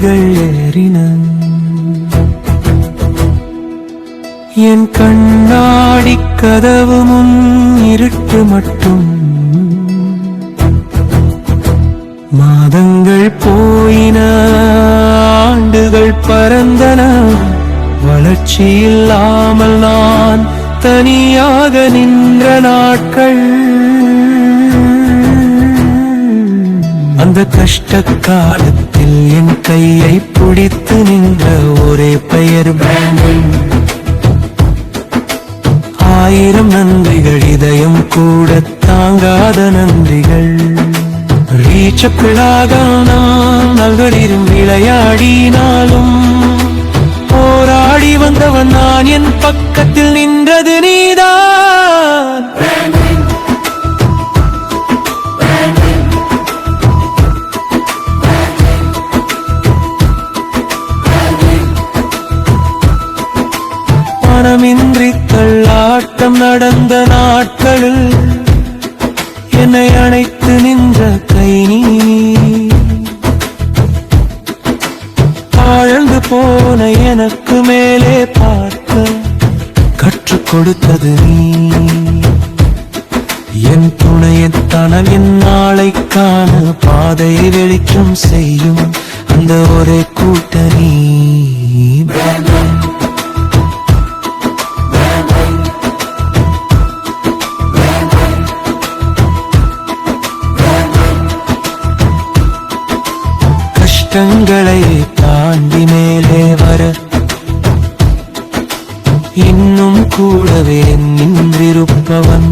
கனவுகள் ஏறின. என் கண்ணாடி கதவு முன் இருட்டு மட்டும். மாதங்கள் போயின, ஆண்டுகள் பறந்தன. வளர்ச்சி இல்லாமல் நான் தனியாக நின்ற நாட்கள். அந்த கஷ்ட காலத்தில் என் கையை பிடித்து நின்ற ஒரே பெயர் பிராண்டன். 1000 நன்றிகள், இதயம் கூட தாங்காத நன்றிகள். ரீச்சப்பிளாக நான் நல்களிலும் விளையாடினாலும் போராடி வந்தவன் நான். என் பக்கத்தில் நின்றது நீதான். மனமின்றி தள்ளாட்டம் நடந்த நாட்களில் என்னை அணைத்து நின்ற கை நீ. ஆழ்ந்து போன எனக்கு மேலே பார்க்க கற்றுக் கொடுத்தது நீ. என் துணையின் தனல் என் நாளை காண பாதையை வெளிச்சம் செய்யும் அந்த ஒரே கூட்டணி. கஷ்டங்களை தாண்டி மேலே வர இன்னும் கூடவே நின்றிருப்பவன்.